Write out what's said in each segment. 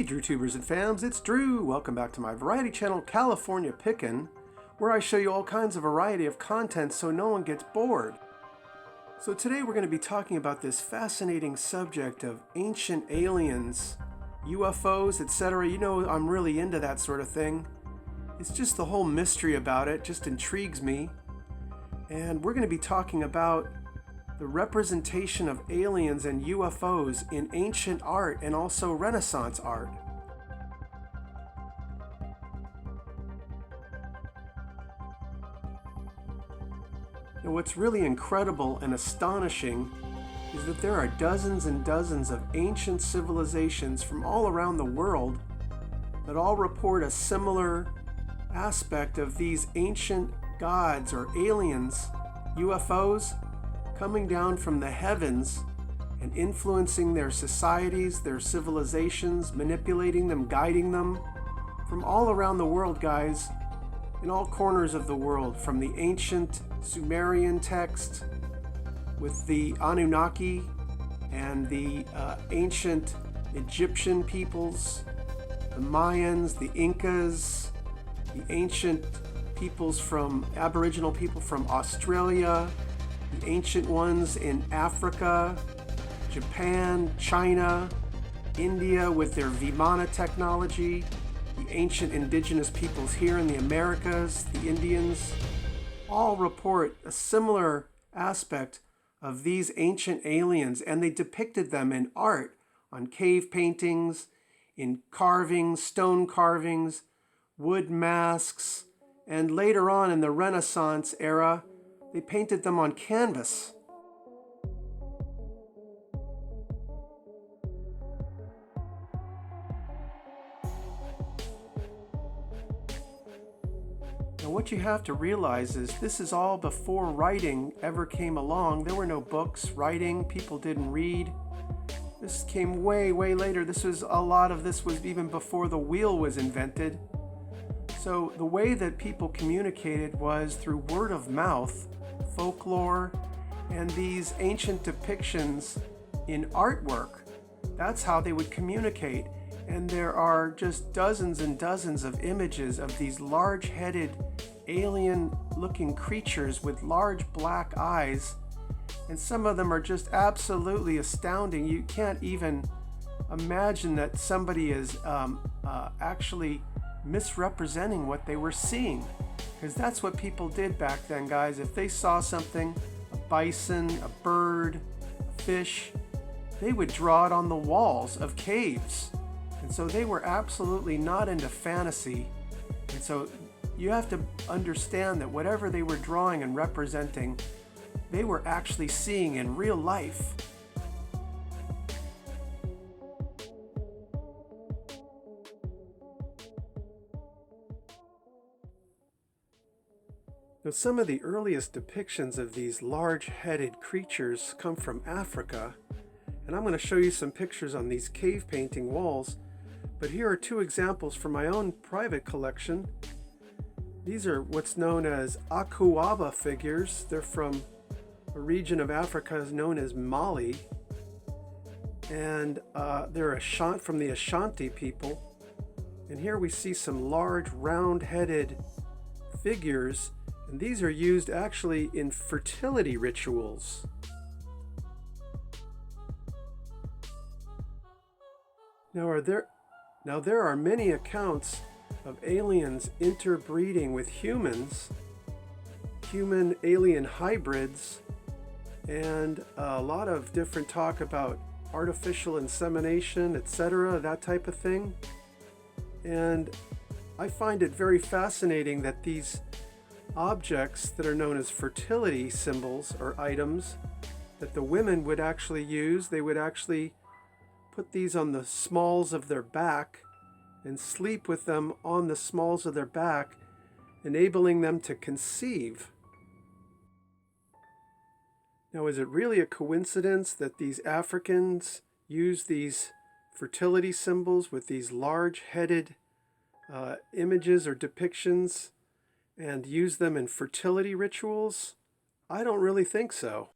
Drew tubers and fams, it's Drew. Welcome back to my variety channel, California Pickin', where I show you all kinds of variety of content so no one gets bored. So today we're going to be talking about this fascinating subject of ancient aliens, UFOs, etc. You know I'm really into that sort of thing. It's just the whole mystery about it just intrigues me. And we're going to be talking about the representation of aliens and UFOs in ancient art and also Renaissance art. Now, what's really incredible and astonishing is that there are dozens and dozens of ancient civilizations from all around the world that all report a similar aspect of these ancient gods or aliens, UFOs, coming down from the heavens and influencing their societies, their civilizations, manipulating them, guiding them from all around the world, guys, in all corners of the world, from the ancient Sumerian text with the Anunnaki and the ancient Egyptian peoples, the Mayans, the Incas, the ancient peoples from Aboriginal people from Australia, the ancient ones in Africa, Japan, China, India with their Vimana technology, the ancient indigenous peoples here in the Americas, the Indians, all report a similar aspect of these ancient aliens, and they depicted them in art, on cave paintings, in carvings, stone carvings, wood masks, and later on in the Renaissance era, they painted them on canvas. Now what you have to realize is this is all before writing ever came along. There were no books, writing, people didn't read. This came way, way later. A lot of this was even before the wheel was invented. So the way that people communicated was through word of mouth, folklore, and these ancient depictions in artwork. That's how they would communicate. And there are just dozens and dozens of images of these large-headed, alien-looking creatures with large black eyes. And some of them are just absolutely astounding. You can't even imagine that somebody is actually misrepresenting what they were seeing. Because that's what people did back then, guys. If they saw something, a bison, a bird, a fish, they would draw it on the walls of caves. And so they were absolutely not into fantasy. And so you have to understand that whatever they were drawing and representing, they were actually seeing in real life. Now, some of the earliest depictions of these large-headed creatures come from Africa, and I'm going to show you some pictures on these cave painting walls, but here are two examples from my own private collection. These are what's known as Akua'ba figures. They're from a region of Africa known as Mali, and they're from the Ashanti people. And here we see some large round-headed figures, and these are used actually in fertility rituals. Now there are many accounts of aliens interbreeding with humans, human-alien hybrids, and a lot of different talk about artificial insemination, etc., that type of thing. And I find it very fascinating that these objects that are known as fertility symbols or items that the women would actually use, they would actually put these on the smalls of their back and sleep with them on the smalls of their back, enabling them to conceive. Now, is it really a coincidence that these Africans use these fertility symbols with these large-headed images or depictions and use them in fertility rituals? I don't really think so.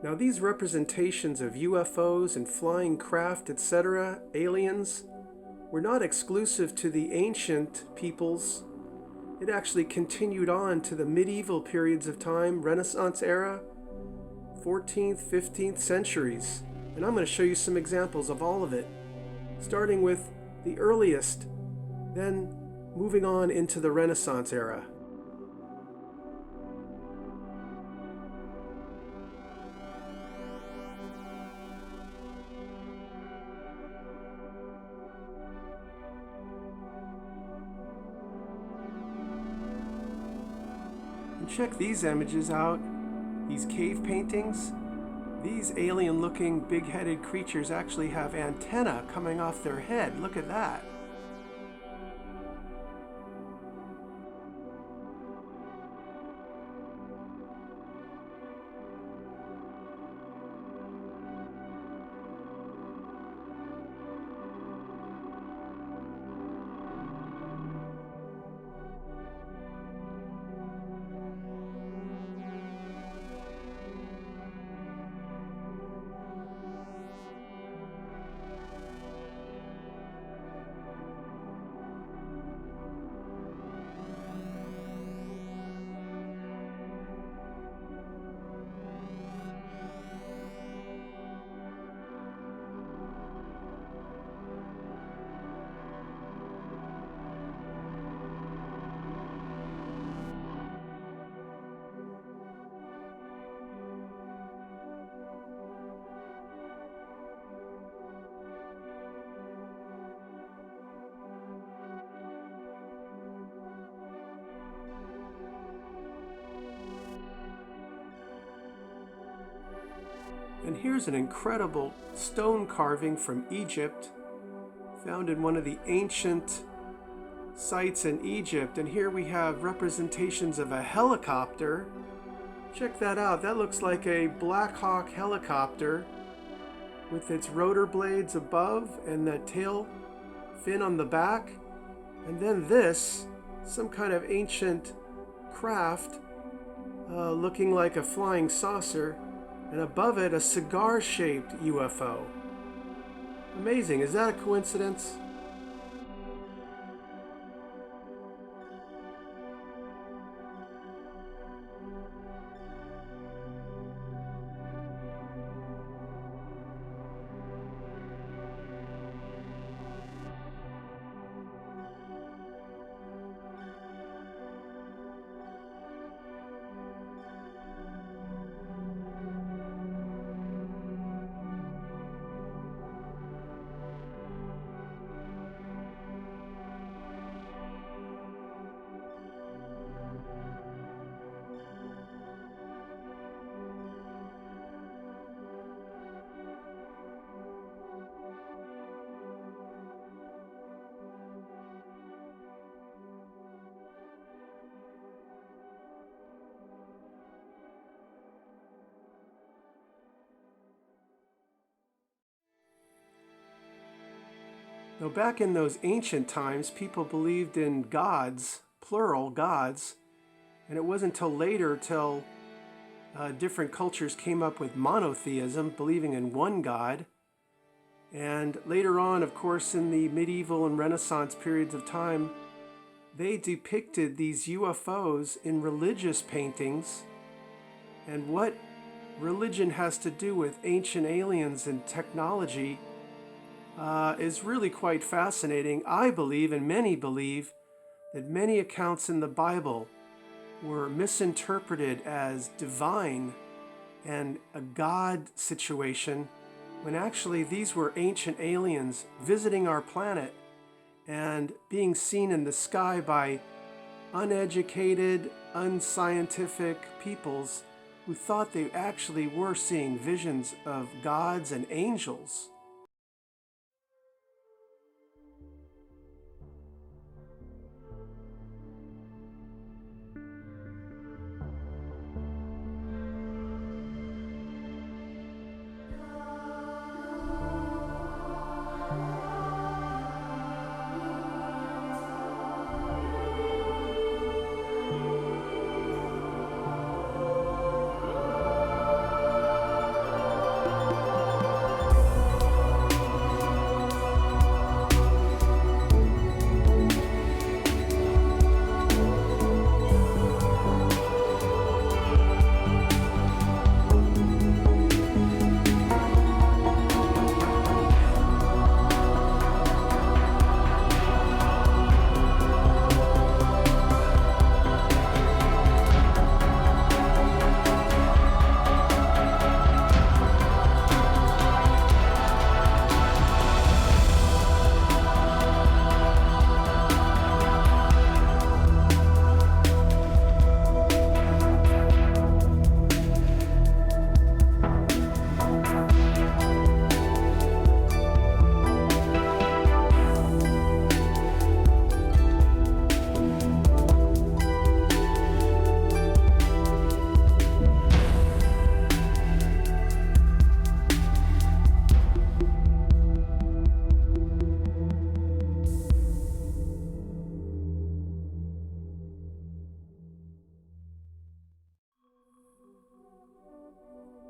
Now, these representations of UFOs and flying craft, etc., aliens, were not exclusive to the ancient peoples. It actually continued on to the medieval periods of time, Renaissance era, 14th, 15th centuries. And I'm going to show you some examples of all of it, starting with the earliest, then moving on into the Renaissance era. And check these images out, these cave paintings. These alien-looking, big-headed creatures actually have antennae coming off their head. Look at that. And here's an incredible stone carving from Egypt, found in one of the ancient sites in Egypt. And here we have representations of a helicopter. Check that out. That looks like a Black Hawk helicopter with its rotor blades above and that tail fin on the back. And then this, some kind of ancient craft looking like a flying saucer. And above it, a cigar-shaped UFO. Amazing. Is that a coincidence? Now, back in those ancient times, people believed in gods, plural gods, and it wasn't until later, till different cultures came up with monotheism, believing in one god. And later on, of course, in the medieval and Renaissance periods of time, they depicted these UFOs in religious paintings. And what religion has to do with ancient aliens and technology is really quite fascinating. I believe, and many believe, that many accounts in the Bible were misinterpreted as divine and a God situation, when actually these were ancient aliens visiting our planet and being seen in the sky by uneducated, unscientific peoples who thought they actually were seeing visions of gods and angels.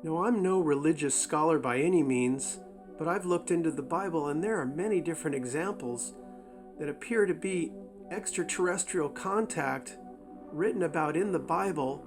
Now, I'm no religious scholar by any means, but I've looked into the Bible and there are many different examples that appear to be extraterrestrial contact written about in the Bible,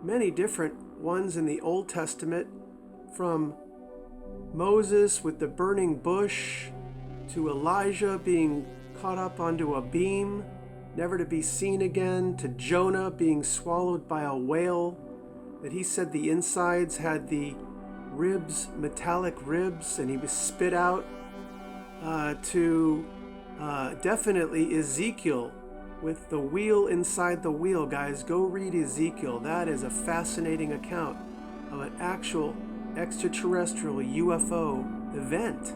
many different ones in the Old Testament, from Moses with the burning bush to Elijah being caught up onto a beam, never to be seen again, to Jonah being swallowed by a whale, that he said the insides had the ribs, metallic ribs, and he was spit out, to definitely Ezekiel with the wheel inside the wheel. Guys, go read Ezekiel. That is a fascinating account of an actual extraterrestrial UFO event.